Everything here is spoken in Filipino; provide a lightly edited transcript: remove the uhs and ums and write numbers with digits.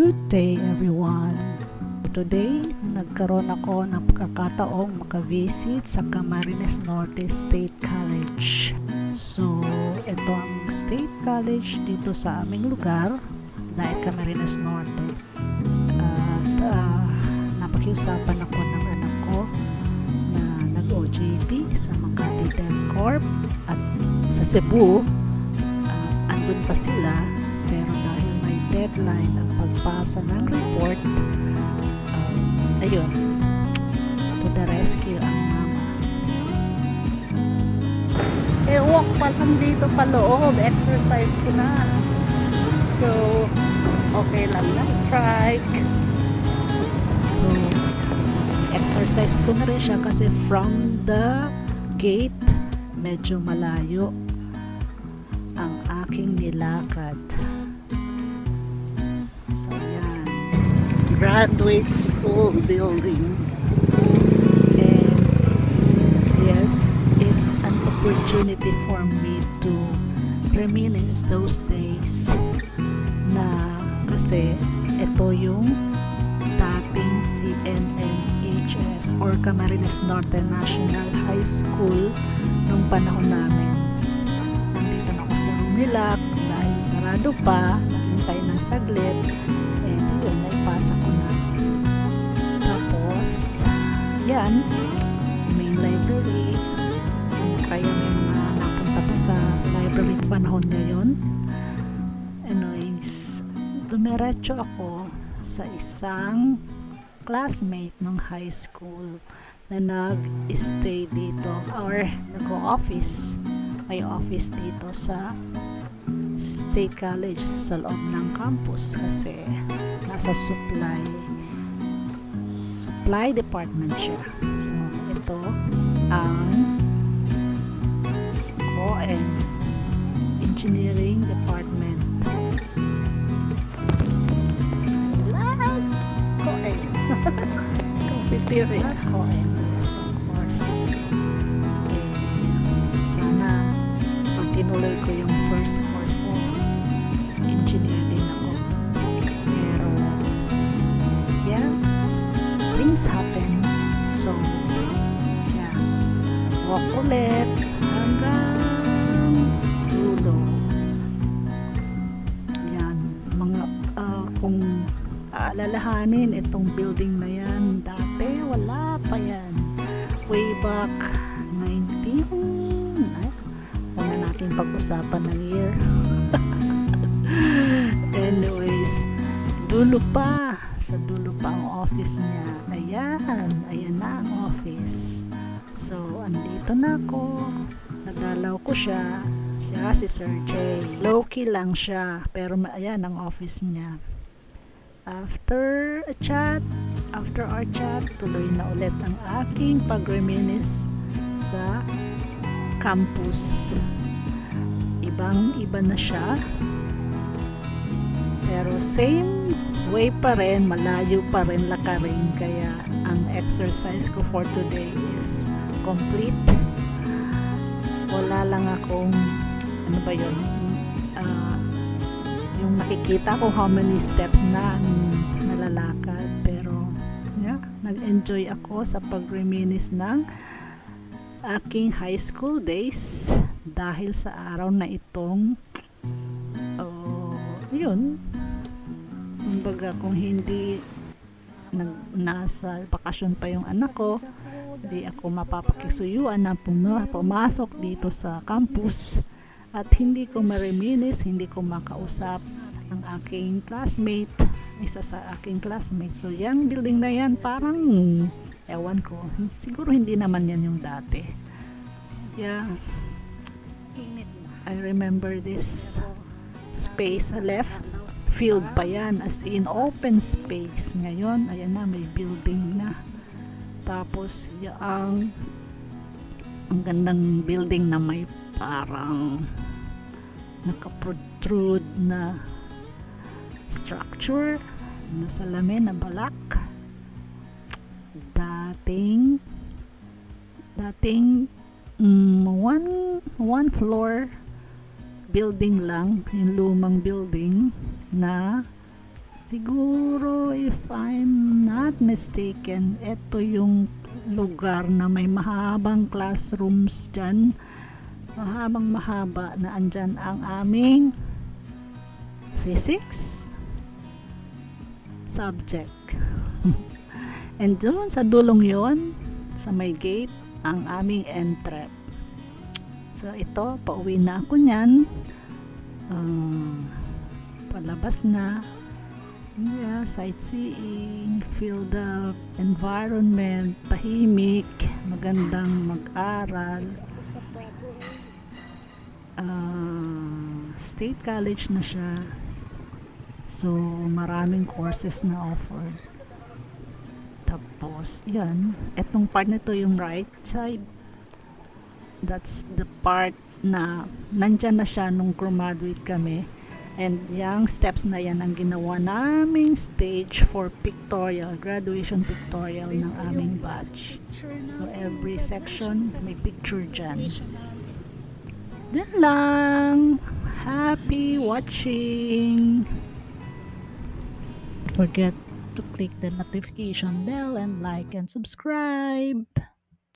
Good day everyone! Today, nagkaroon ako ng pagkakataong makavisit sa Camarines Norte State College. So, ito ang State College dito sa aming lugar, dahil Camarines Norte. At napakiusapan ako ng anak ko na nag-OJT sa Makati Telcorp at sa Cebu. Andun pa sila, pero dahil may deadline ang pagpasa ng report, ayun, to the rescue ang mama. Walk pa lang dito pa loob, exercise ko na. So, okay lang na, trike. So, exercise ko na rin siya kasi from the gate, medyo malayo ang aking nilakad. So, yan. Graduate school building. And yes, it's an opportunity for me to reminisce those days na kasi ito yung dating CNNHS or Camarines Norte National High School nung panahon namin. Nandito na ako sa room nila dahil sarado pa, naghintay ng saglit, and yun, naipasa ko na. Tapos yan, main library, kaya may mga napunta pa sa library panahon ngayon. Anyways, dumiretso ako sa isang classmate ng high school na nag-stay dito or nag-o-office. May office dito sa State College sa loob ng campus kasi nasa supply department siya. So, ito ang OM Engineering Department. Computer. OM, yes, of course. Sana pag tinuloy ko yung first course ko, engineer din ako. Pero, yeah, things happen. So, siya, walk ulit hanggang dulo. Yan, mga, kung aalalahanin itong building na yan, dati wala pa yan. Way back 19, huwag na natin pag-usapan ng year. Anyways, dulo pa, sa dulo pa ang office niya. Ayan na ang office. So, andito na ako, nadalaw ko siya si Sir J. Low-key lang siya, pero ayan ang office niya. After our chat, tuloy na ulit ang aking pagreminis sa campus. Ibang-iba na siya, pero same way pa rin, malayo pa rin lakarin, kaya ang exercise ko for today is complete. Wala lang akong yung nakikita ko how many steps na nalalakad, pero yeah, nag-enjoy ako sa pagreminis ng aking high school days dahil sa araw na itong yun, kumbaga kung hindi nasa bakasyon pa yung anak ko, hindi ako mapapakisuyuan na pumasok dito sa campus at hindi ko mareminis, hindi ko makausap ang aking classmate, isa sa aking classmate. So, yung building na yan, parang, ewan ko, siguro hindi naman yan yung dati. Yeah, I remember this space left, field pa yan, as in open space. Ngayon, ayan na, may building na. Tapos, ang gandang building na may parang nakaprotrude na structure na salamin na balak. Dating one floor building lang, yung lumang building na Siguro, if I'm not mistaken, ito yung lugar na may mahabang classrooms dyan. Mahabang mahaba na andyan ang aming physics subject. And doon sa dulong yon, sa may gate, ang aming entrep. So ito, pauwi na ako nyan. Palabas na. Yeah, sightseeing, feel the environment, tahimik, magandang mag-aral. State college na siya. So, maraming courses na offered. Tapos, yan. Etong part na to yung right side. That's the part na nandyan na siya nung graduate kami. And yung steps na yan ang ginawa naming stage for pictorial, graduation pictorial ng aming batch. So every section may picture dyan. Then lang. Happy watching. Don't forget to click the notification bell and like and subscribe.